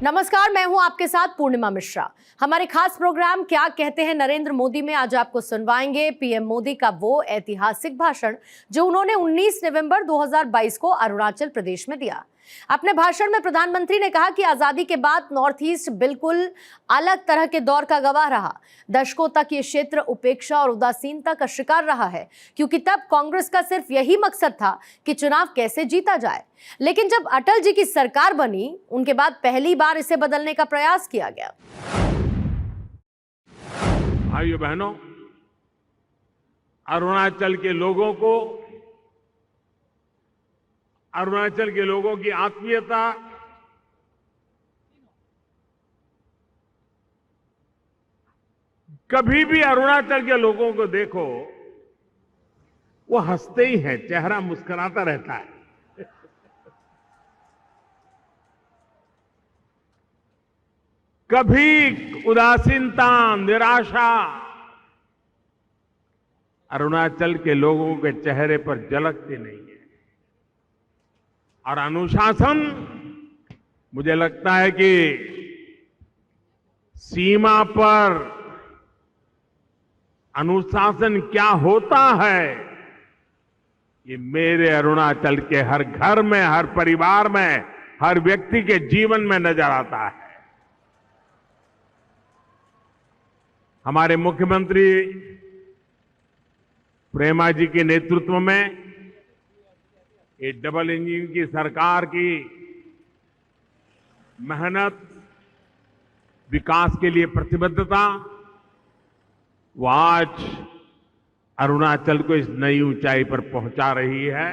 नमस्कार, मैं हूं आपके साथ पूर्णिमा मिश्रा। हमारे खास प्रोग्राम क्या कहते हैं नरेंद्र मोदी में आज आपको सुनवाएंगे पीएम मोदी का वो ऐतिहासिक भाषण जो उन्होंने 19 नवंबर 2022 को अरुणाचल प्रदेश में दिया। अपने भाषण में प्रधानमंत्री ने कहा कि आजादी के बाद नॉर्थ ईस्ट बिल्कुल अलग तरह के दौर का गवाह रहा। दशकों तक ये क्षेत्र उपेक्षा और उदासीनता का शिकार रहा है, क्योंकि तब कांग्रेस का सिर्फ यही मकसद था कि चुनाव कैसे जीता जाए। लेकिन जब अटल जी की सरकार बनी, उनके बाद पहली बार इसे बदलने का प्रयास किया गया। भाइयों बहनों, अरुणाचल के लोगों की आत्मीयता कभी भी अरुणाचल के लोगों को देखो, वो हंसते ही हैं, चेहरा मुस्कुराता रहता है। कभी उदासीनता, निराशा अरुणाचल के लोगों के चेहरे पर झलकती नहीं है। और अनुशासन, मुझे लगता है कि सीमा पर अनुशासन क्या होता है, ये मेरे अरुणाचल के हर घर में, हर परिवार में, हर व्यक्ति के जीवन में नजर आता है। हमारे मुख्यमंत्री प्रेमा जी के नेतृत्व में ये डबल इंजन की सरकार की मेहनत, विकास के लिए प्रतिबद्धता, वो आज अरुणाचल को इस नई ऊंचाई पर पहुंचा रही है।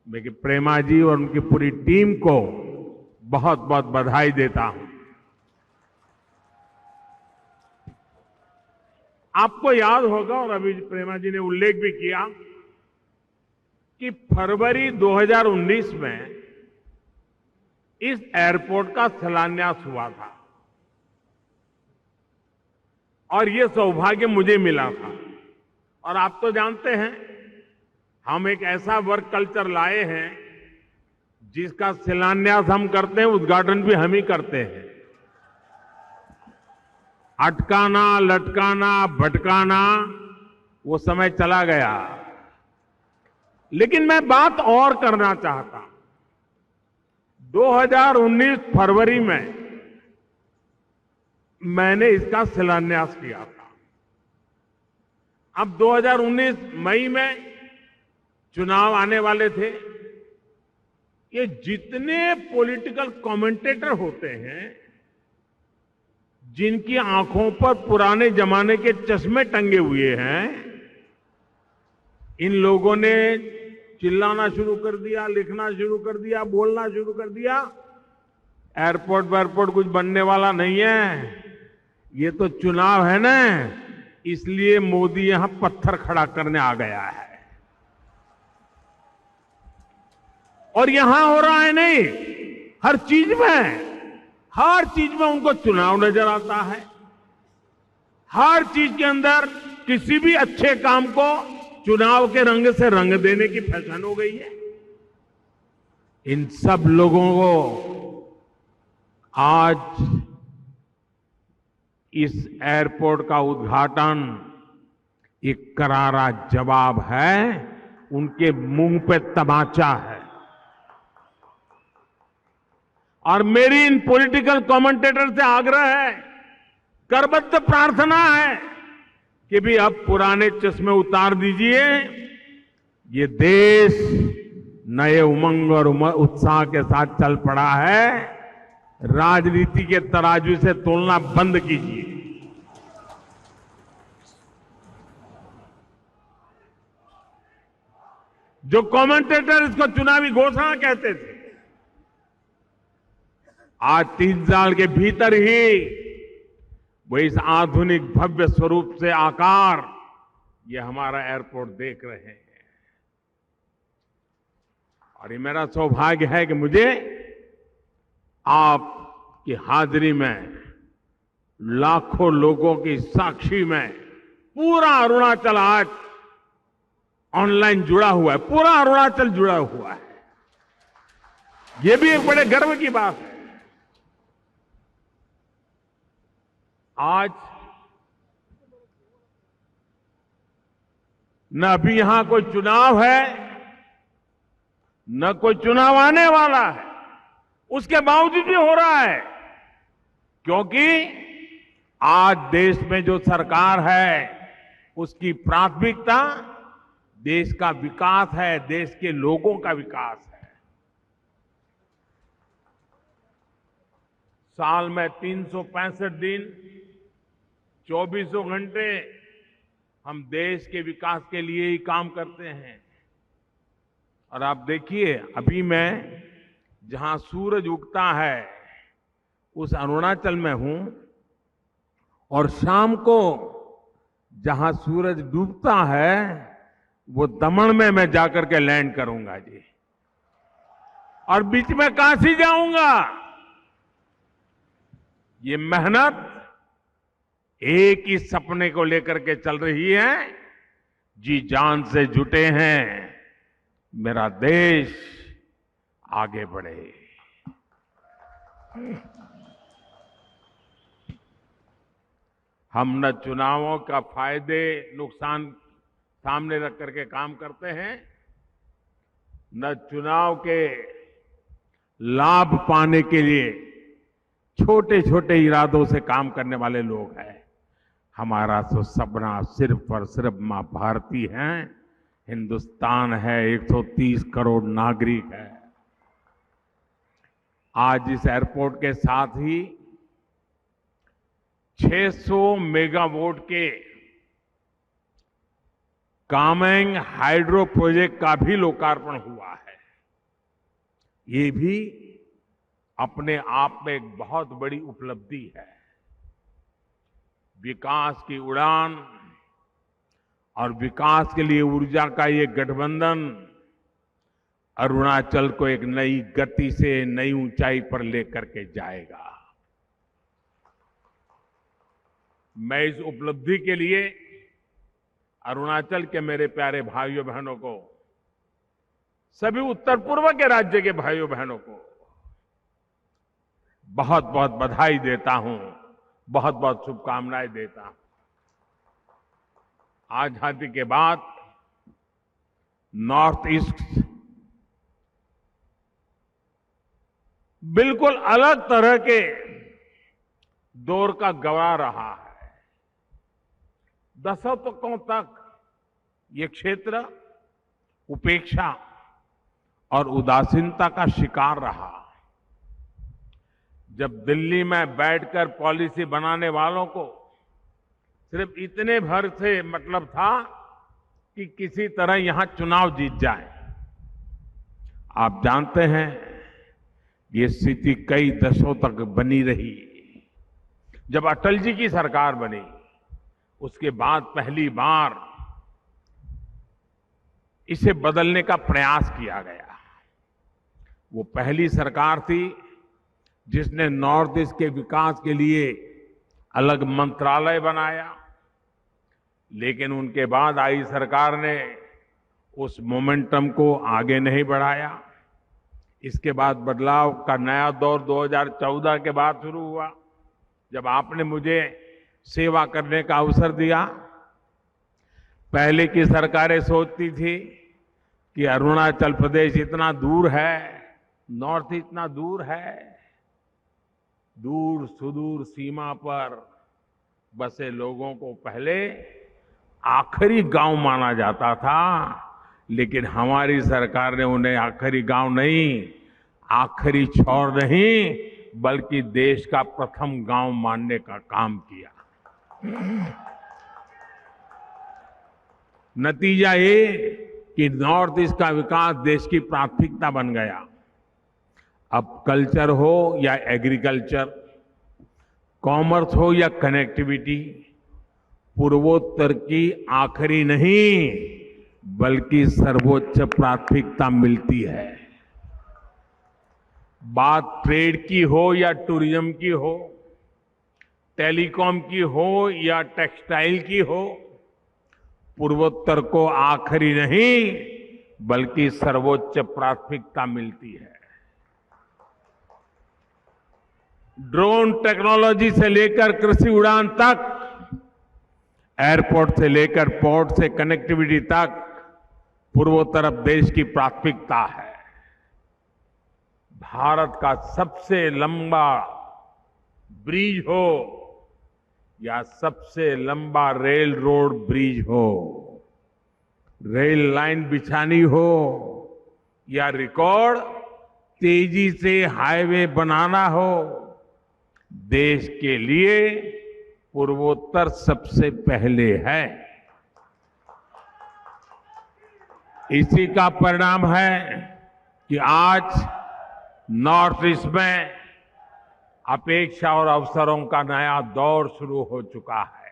मैं कि प्रेमा जी और उनकी पूरी टीम को बहुत बहुत बधाई देता हूं। आपको याद होगा, और अभी प्रेमा जी ने उल्लेख भी किया, कि फरवरी 2019 में इस एयरपोर्ट का शिलान्यास हुआ था और ये सौभाग्य मुझे मिला था। और आप तो जानते हैं, हम एक ऐसा वर्क कल्चर लाए हैं जिसका शिलान्यास हम करते हैं, उद्घाटन भी हम ही करते हैं। अटकाना, लटकाना, भटकाना वो समय चला गया। लेकिन मैं बात और करना चाहता हूं। 2019 फरवरी में मैंने इसका शिलान्यास किया था। अब 2019 मई में चुनाव आने वाले थे। ये जितने पॉलिटिकल कमेंटेटर होते हैं, जिनकी आंखों पर पुराने जमाने के चश्मे टंगे हुए हैं, इन लोगों ने चिल्लाना शुरू कर दिया, लिखना शुरू कर दिया, बोलना शुरू कर दिया, एयरपोर्ट कुछ बनने वाला नहीं है, ये तो चुनाव है ना, इसलिए मोदी यहां पत्थर खड़ा करने आ गया है। और यहां हो रहा है नहीं, हर चीज में उनको चुनाव नजर आता है। हर चीज के अंदर किसी भी अच्छे काम को चुनाव के रंग से रंग देने की फैशन हो गई है। इन सब लोगों को आज इस एयरपोर्ट का उद्घाटन एक करारा जवाब है, उनके मुंह पे तमाचा है। और मेरी इन पॉलिटिकल कमेंटेटर से आग्रह है, करबद्ध प्रार्थना है कि भी अब पुराने चश्मे उतार दीजिए। ये देश नए उमंग और उत्साह के साथ चल पड़ा है। राजनीति के तराजू से तोलना बंद कीजिए। जो कमेंटेटर इसको चुनावी घोषणा कहते थे, आज 3 साल के भीतर ही वो इस आधुनिक भव्य स्वरूप से आकार ये हमारा एयरपोर्ट देख रहे हैं। और ये मेरा सौभाग्य है कि मुझे आपकी हाजिरी में, लाखों लोगों की साक्षी में पूरा अरुणाचल आज ऑनलाइन जुड़ा हुआ है, पूरा अरुणाचल जुड़ा हुआ है। ये भी एक बड़े गर्व की बात है। आज न अभी यहां कोई चुनाव है, न कोई चुनाव आने वाला है, उसके बावजूद भी हो रहा है, क्योंकि आज देश में जो सरकार है उसकी प्राथमिकता देश का विकास है, देश के लोगों का विकास है। साल में 365 दिन 24 घंटे हम देश के विकास के लिए ही काम करते हैं। और आप देखिए, अभी मैं जहां सूरज उगता है उस अरुणाचल में हूं, और शाम को जहां सूरज डूबता है वो दमन में मैं जाकर के लैंड करूंगा जी, और बीच में काशी जाऊंगा। ये मेहनत एक ही सपने को लेकर के चल रही है, जी जान से जुटे हैं, मेरा देश आगे बढ़े। हम न चुनावों का फायदे नुकसान सामने रख करके काम करते हैं, न चुनाव के लाभ पाने के लिए छोटे छोटे इरादों से काम करने वाले लोग हैं। हमारा तो सपना सिर्फ और सिर्फ मां भारती हैं, हिंदुस्तान है, 130 करोड़ नागरिक है। आज इस एयरपोर्ट के साथ ही 600 मेगावाट के कामेंग हाइड्रो प्रोजेक्ट का भी लोकार्पण हुआ है। ये भी अपने आप में एक बहुत बड़ी उपलब्धि है। विकास की उड़ान और विकास के लिए ऊर्जा का ये गठबंधन अरुणाचल को एक नई गति से नई ऊंचाई पर लेकर के जाएगा। मैं इस उपलब्धि के लिए अरुणाचल के मेरे प्यारे भाइयों बहनों को, सभी उत्तर पूर्व के राज्य के भाइयों बहनों को बहुत बहुत बधाई देता हूं, बहुत बहुत शुभकामनाएं देता हूं। आजादी के बाद नॉर्थ ईस्ट बिल्कुल अलग तरह के दौर का गवाह रहा है। दशकों तक ये क्षेत्र उपेक्षा और उदासीनता का शिकार रहा। जब दिल्ली में बैठकर पॉलिसी बनाने वालों को सिर्फ इतने भर से मतलब था कि किसी तरह यहां चुनाव जीत जाए। आप जानते हैं ये स्थिति कई दशकों तक बनी रही। जब अटल जी की सरकार बनी उसके बाद पहली बार इसे बदलने का प्रयास किया गया। वो पहली सरकार थी जिसने नॉर्थ ईस्ट के विकास के लिए अलग मंत्रालय बनाया, लेकिन उनके बाद आई सरकार ने उस मोमेंटम को आगे नहीं बढ़ाया। इसके बाद बदलाव का नया दौर 2014 के बाद शुरू हुआ, जब आपने मुझे सेवा करने का अवसर दिया। पहले की सरकारें सोचती थी कि अरुणाचल प्रदेश इतना दूर है, नॉर्थ इतना दूर है, दूर सुदूर सीमा पर बसे लोगों को पहले आखिरी गांव माना जाता था, लेकिन हमारी सरकार ने उन्हें आखिरी गांव नहीं, आखिरी छोर नहीं, बल्कि देश का प्रथम गांव मानने का काम किया। नतीजा ये कि नॉर्थ ईस्ट का विकास देश की प्राथमिकता बन गया। अब कल्चर हो या एग्रीकल्चर, कॉमर्स हो या कनेक्टिविटी, पूर्वोत्तर की आखिरी नहीं बल्कि सर्वोच्च प्राथमिकता मिलती है। बात ट्रेड की हो या टूरिज्म की हो, टेलीकॉम की हो या टेक्सटाइल की हो, पूर्वोत्तर को आखिरी नहीं बल्कि सर्वोच्च प्राथमिकता मिलती है। ड्रोन टेक्नोलॉजी से लेकर कृषि उड़ान तक, एयरपोर्ट से लेकर पोर्ट से कनेक्टिविटी तक पूर्वोत्तर देश की प्राथमिकता है। भारत का सबसे लंबा ब्रिज हो या सबसे लंबा रेल रोड ब्रिज हो, रेल लाइन बिछानी हो या रिकॉर्ड तेजी से हाईवे बनाना हो, देश के लिए पूर्वोत्तर सबसे पहले है। इसी का परिणाम है कि आज नॉर्थ ईस्ट में अपेक्षा और अवसरों का नया दौर शुरू हो चुका है,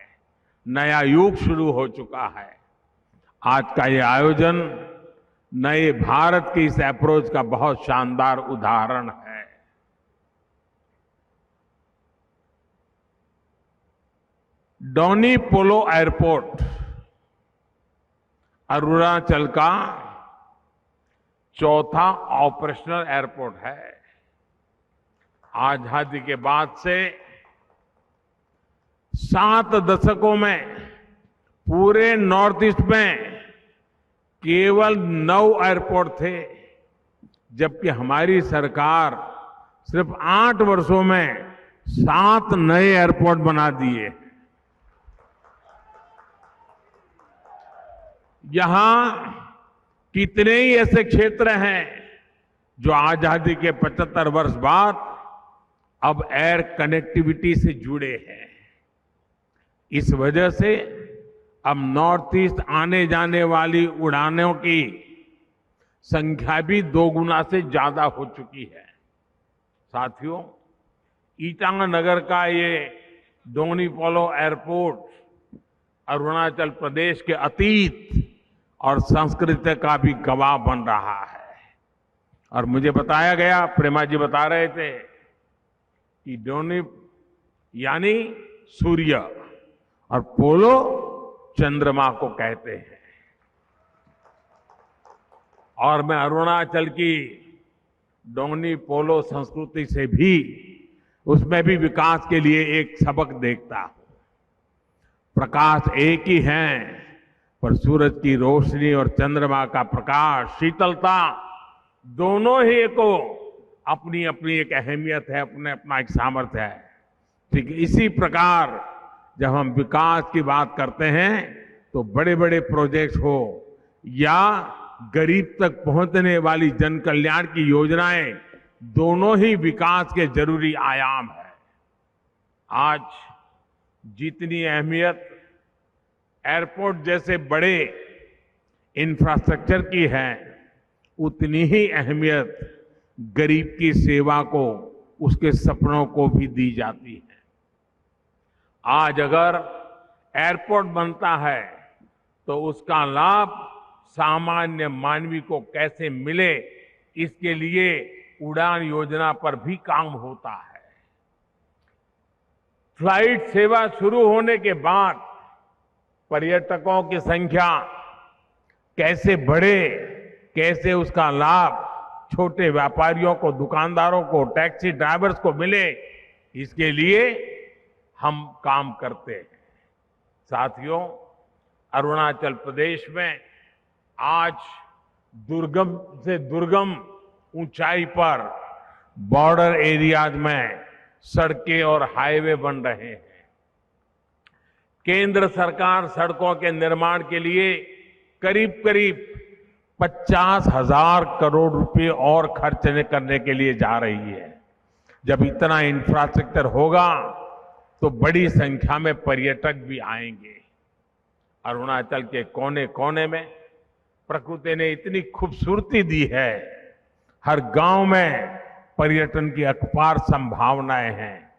नया युग शुरू हो चुका है। आज का ये आयोजन नए भारत की इस अप्रोच का बहुत शानदार उदाहरण है। डोनी पोलो एयरपोर्ट अरुणाचल का चौथा ऑपरेशनल एयरपोर्ट है। आजादी के बाद से 7 दशकों में पूरे नॉर्थ ईस्ट में केवल 9 एयरपोर्ट थे, जबकि हमारी सरकार सिर्फ 8 वर्षों में 7 नए एयरपोर्ट बना दिए। यहां कितने ही ऐसे क्षेत्र हैं जो आजादी के 75 वर्ष बाद अब एयर कनेक्टिविटी से जुड़े हैं। इस वजह से अब नॉर्थ ईस्ट आने जाने वाली उड़ानों की संख्या भी 2 गुना से ज्यादा हो चुकी है। साथियों, ईटानगर का ये डोनी पोलो एयरपोर्ट अरुणाचल प्रदेश के अतीत और संस्कृति का भी गवाह बन रहा है। और मुझे बताया गया, प्रेमा जी बता रहे थे कि डोनी यानी सूर्य और पोलो चंद्रमा को कहते हैं। और मैं अरुणाचल की डोनी पोलो संस्कृति से भी, उसमें भी विकास के लिए एक सबक देखता हूं। प्रकाश एक ही है, पर सूरज की रोशनी और चंद्रमा का प्रकाश, शीतलता, दोनों ही को अपनी अपनी एक अहमियत है, अपने अपना एक सामर्थ्य है। ठीक इसी प्रकार जब हम विकास की बात करते हैं तो बड़े बड़े प्रोजेक्ट हो या गरीब तक पहुंचने वाली जन कल्याण की योजनाएं, दोनों ही विकास के जरूरी आयाम है। आज जितनी अहमियत एयरपोर्ट जैसे बड़े इंफ्रास्ट्रक्चर की है, उतनी ही अहमियत गरीब की सेवा को, उसके सपनों को भी दी जाती है। आज अगर एयरपोर्ट बनता है तो उसका लाभ सामान्य मानवी को कैसे मिले, इसके लिए उड़ान योजना पर भी काम होता है। फ्लाइट सेवा शुरू होने के बाद पर्यटकों की संख्या कैसे बढ़े, कैसे उसका लाभ छोटे व्यापारियों को, दुकानदारों को, टैक्सी ड्राइवर्स को मिले, इसके लिए हम काम करते हैं। साथियों, अरुणाचल प्रदेश में आज दुर्गम से दुर्गम ऊंचाई पर बॉर्डर एरियाज में सड़कें और हाईवे बन रहे हैं। केंद्र सरकार सड़कों के निर्माण के लिए करीब करीब 50,000 करोड़ रुपए और खर्च करने के लिए जा रही है। जब इतना इंफ्रास्ट्रक्चर होगा तो बड़ी संख्या में पर्यटक भी आएंगे। अरुणाचल के कोने कोने में प्रकृति ने इतनी खूबसूरती दी है, हर गांव में पर्यटन की अपार संभावनाएं हैं।